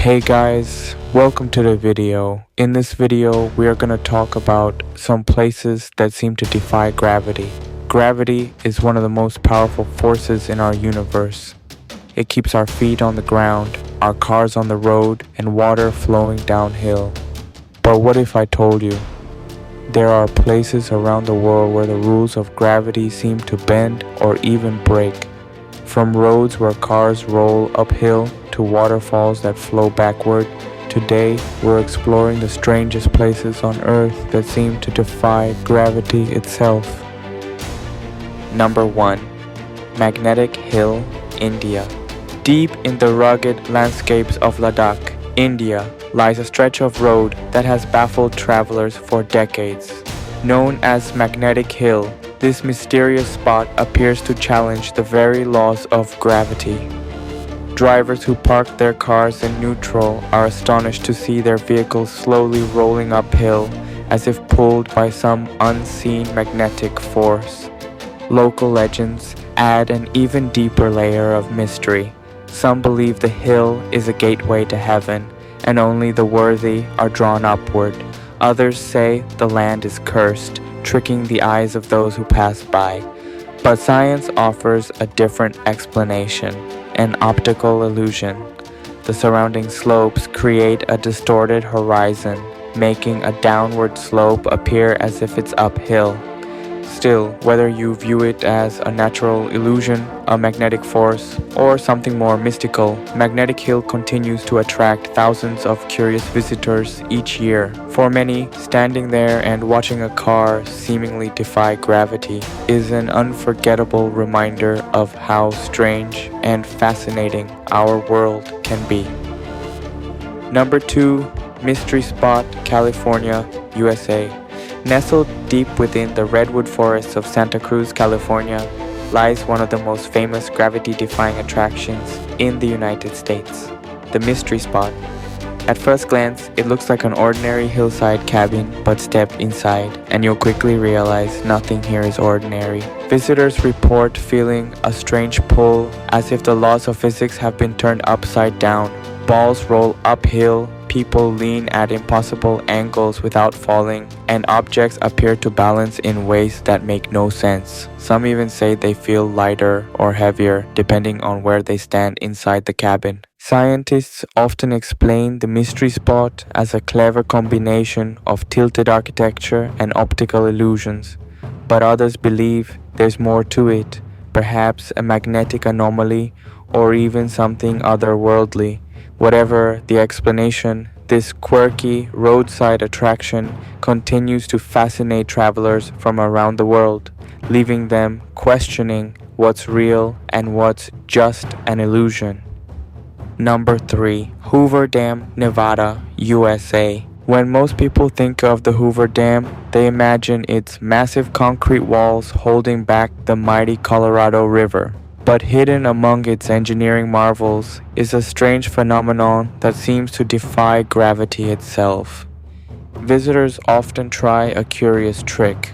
Hey guys, welcome to the video. In this video, we are going to talk about some places that seem to defy gravity. Gravity is one of the most powerful forces in our universe. It keeps our feet on the ground, our cars on the road, and water flowing downhill. But what if I told you? There are places around the world where the rules of gravity seem to bend or even break. From roads where cars roll uphill to waterfalls that flow backward, today we're exploring the strangest places on Earth that seem to defy gravity itself. Number 1. Magnetic Hill, India. Deep in the rugged landscapes of Ladakh, India, lies a stretch of road that has baffled travelers for decades. Known as Magnetic Hill, this mysterious spot appears to challenge the very laws of gravity. Drivers who park their cars in neutral are astonished to see their vehicles slowly rolling uphill as if pulled by some unseen magnetic force. Local legends add an even deeper layer of mystery. Some believe the hill is a gateway to heaven, and only the worthy are drawn upward. Others say the land is cursed, tricking the eyes of those who pass by. But science offers a different explanation, an optical illusion. The surrounding slopes create a distorted horizon, making a downward slope appear as if it's uphill. Still, whether you view it as a natural illusion, a magnetic force, or something more mystical, Magnetic Hill continues to attract thousands of curious visitors each year. For many, standing there and watching a car seemingly defy gravity is an unforgettable reminder of how strange and fascinating our world can be. Number 2. Mystery Spot, California, USA. Nestled deep within the redwood forests of Santa Cruz, California, lies one of the most famous gravity-defying attractions in the United States, the Mystery Spot. At first glance, it looks like an ordinary hillside cabin, but step inside and you'll quickly realize nothing here is ordinary. Visitors report feeling a strange pull, as if the laws of physics have been turned upside down. Balls roll uphill, people lean at impossible angles without falling, and objects appear to balance in ways that make no sense. Some even say they feel lighter or heavier depending on where they stand inside the cabin. Scientists often explain the Mystery Spot as a clever combination of tilted architecture and optical illusions, but others believe there's more to it, perhaps a magnetic anomaly or even something otherworldly. Whatever the explanation, this quirky roadside attraction continues to fascinate travelers from around the world, leaving them questioning what's real and what's just an illusion. Number 3. Hoover Dam, Nevada, USA. When most people think of the Hoover Dam, they imagine its massive concrete walls holding back the mighty Colorado River. But hidden among its engineering marvels is a strange phenomenon that seems to defy gravity itself. Visitors often try a curious trick.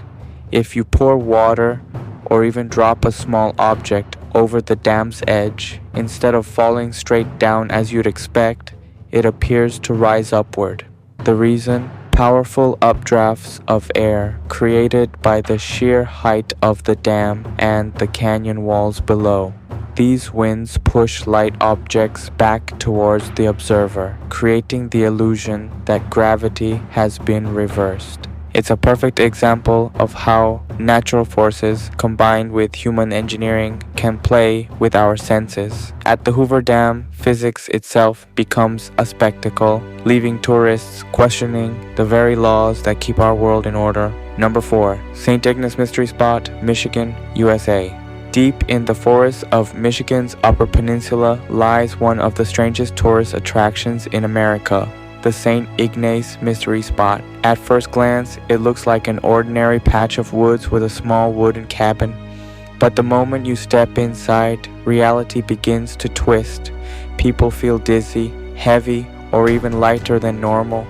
If you pour water or even drop a small object over the dam's edge, instead of falling straight down as you'd expect, it appears to rise upward. The reason? Powerful updrafts of air created by the sheer height of the dam and the canyon walls below. These winds push light objects back towards the observer, creating the illusion that gravity has been reversed. It's a perfect example of how natural forces combined with human engineering can play with our senses. At the Hoover Dam, physics itself becomes a spectacle, leaving tourists questioning the very laws that keep our world in order. Number 4. St. Ignace Mystery Spot, Michigan, USA. Deep in the forests of Michigan's Upper Peninsula lies one of the strangest tourist attractions in America, the St. Ignace Mystery Spot. At first glance, it looks like an ordinary patch of woods with a small wooden cabin. But the moment you step inside, reality begins to twist. People feel dizzy, heavy, or even lighter than normal.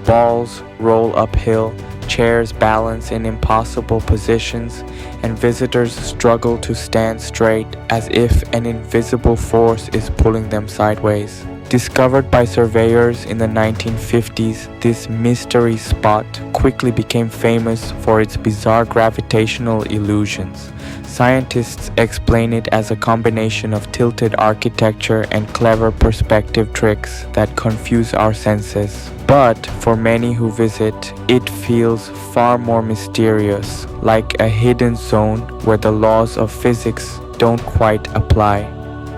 Balls roll uphill, chairs balance in impossible positions, and visitors struggle to stand straight as if an invisible force is pulling them sideways. Discovered by surveyors in the 1950s, this mystery spot quickly became famous for its bizarre gravitational illusions. Scientists explain it as a combination of tilted architecture and clever perspective tricks that confuse our senses. But for many who visit, it feels far more mysterious, like a hidden zone where the laws of physics don't quite apply.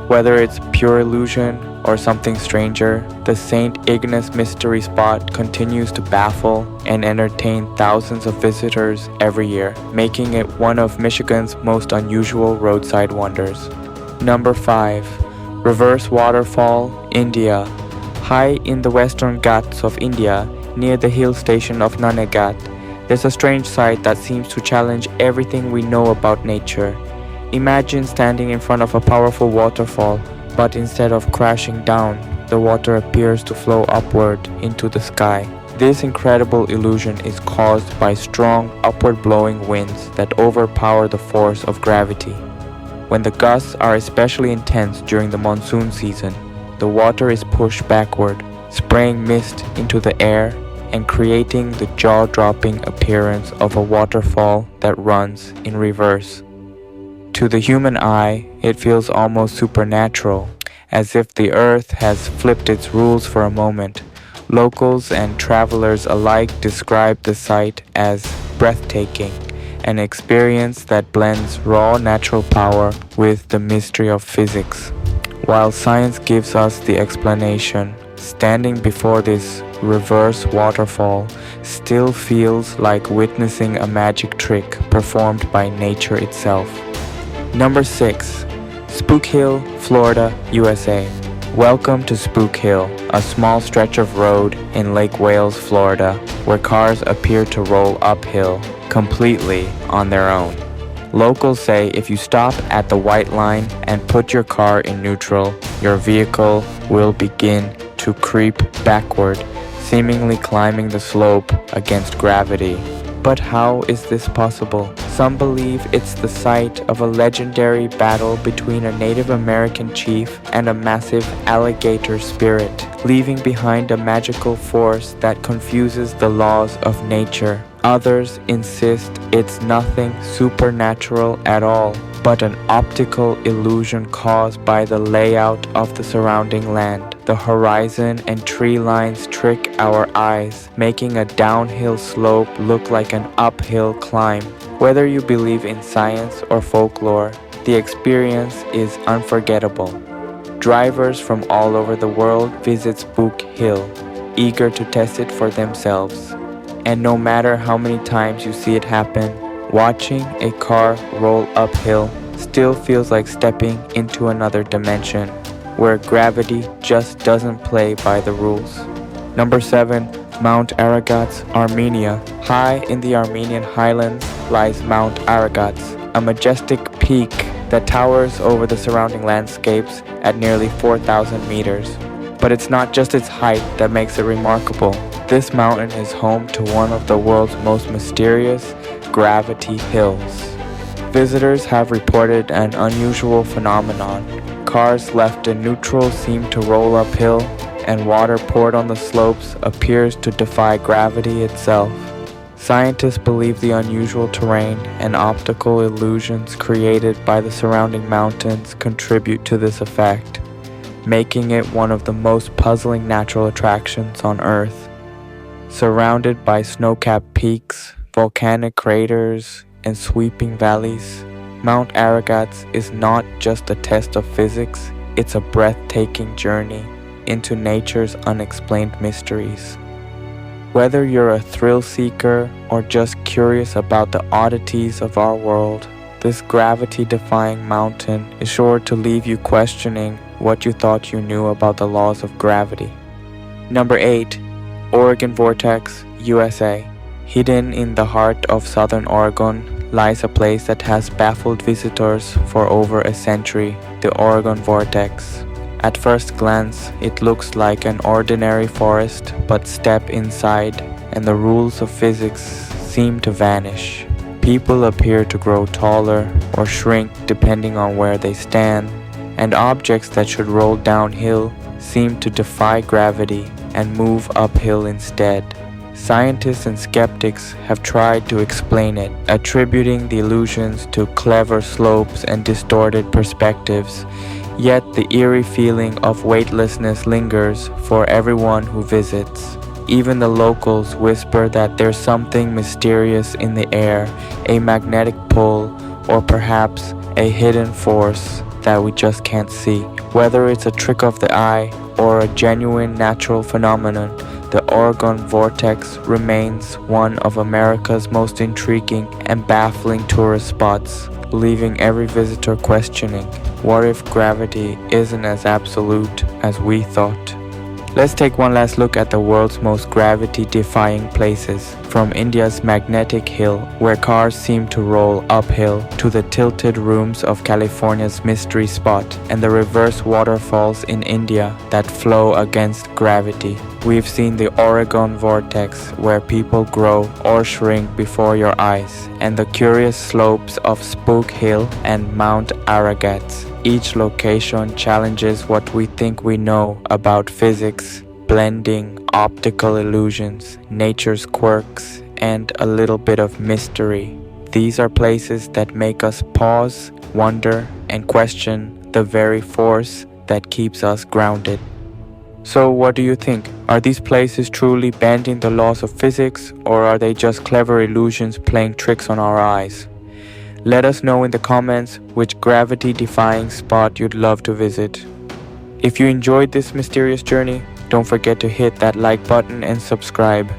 Whether it's pure illusion or something stranger, the St. Ignace mystery spot continues to baffle and entertain thousands of visitors every year, making it one of Michigan's most unusual roadside wonders. Number 5. Reverse Waterfall, India. High in the western Ghats of India, near the hill station of Nanagat, there's a strange sight that seems to challenge everything we know about nature. Imagine standing in front of a powerful waterfall, but instead of crashing down, the water appears to flow upward into the sky. This incredible illusion is caused by strong upward blowing winds that overpower the force of gravity. When the gusts are especially intense during the monsoon season, the water is pushed backward, spraying mist into the air and creating the jaw-dropping appearance of a waterfall that runs in reverse. To the human eye, it feels almost supernatural, as if the earth has flipped its rules for a moment. Locals and travelers alike describe the sight as breathtaking, an experience that blends raw natural power with the mystery of physics. While science gives us the explanation, standing before this reverse waterfall still feels like witnessing a magic trick performed by nature itself. Number 6. Spook Hill, Florida, USA. Welcome to Spook Hill, a small stretch of road in Lake Wales, Florida, where cars appear to roll uphill completely on their own. Locals say if you stop at the white line and put your car in neutral, your vehicle will begin to creep backward, seemingly climbing the slope against gravity. But how is this possible? Some believe it's the site of a legendary battle between a Native American chief and a massive alligator spirit, leaving behind a magical force that confuses the laws of nature. Others insist it's nothing supernatural at all, but an optical illusion caused by the layout of the surrounding land. The horizon and tree lines trick our eyes, making a downhill slope look like an uphill climb. Whether you believe in science or folklore, the experience is unforgettable. Drivers from all over the world visit Spook Hill, eager to test it for themselves. And no matter how many times you see it happen, watching a car roll uphill still feels like stepping into another dimension, where gravity just doesn't play by the rules. Number 7. Mount Aragats, Armenia. High in the Armenian highlands lies Mount Aragats, a majestic peak that towers over the surrounding landscapes at nearly 4,000 meters. But it's not just its height that makes it remarkable. This mountain is home to one of the world's most mysterious gravity hills. Visitors have reported an unusual phenomenon. Cars left in neutral seem to roll uphill, and water poured on the slopes appears to defy gravity itself. Scientists believe the unusual terrain and optical illusions created by the surrounding mountains contribute to this effect, making it one of the most puzzling natural attractions on Earth. Surrounded by snow-capped peaks, volcanic craters, and sweeping valleys, Mount Aragats is not just a test of physics, it's a breathtaking journey into nature's unexplained mysteries. Whether you're a thrill seeker or just curious about the oddities of our world, this gravity-defying mountain is sure to leave you questioning what you thought you knew about the laws of gravity. Number 8. Oregon Vortex, USA. Hidden in the heart of southern Oregon lies a place that has baffled visitors for over a century, the Oregon Vortex. At first glance, it looks like an ordinary forest, but step inside and the rules of physics seem to vanish. People appear to grow taller or shrink depending on where they stand, and objects that should roll downhill seem to defy gravity and move uphill instead. Scientists and skeptics have tried to explain it, attributing the illusions to clever slopes and distorted perspectives. Yet the eerie feeling of weightlessness lingers for everyone who visits. Even the locals whisper that there's something mysterious in the air, a magnetic pull, or perhaps a hidden force that we just can't see. Whether it's a trick of the eye or a genuine natural phenomenon, the Oregon Vortex remains one of America's most intriguing and baffling tourist spots, leaving every visitor questioning, what if gravity isn't as absolute as we thought? Let's take one last look at the world's most gravity-defying places, from India's magnetic hill, where cars seem to roll uphill, to the tilted rooms of California's mystery spot, and the reverse waterfalls in India that flow against gravity. We've seen the Oregon Vortex, where people grow or shrink before your eyes, and the curious slopes of Spook Hill and Mount Aragats. Each location challenges what we think we know about physics, blending optical illusions, nature's quirks, and a little bit of mystery. These are places that make us pause, wonder, and question the very force that keeps us grounded. So what do you think? Are these places truly bending the laws of physics, or are they just clever illusions playing tricks on our eyes? Let us know in the comments which gravity-defying spot you'd love to visit. If you enjoyed this mysterious journey, don't forget to hit that like button and subscribe.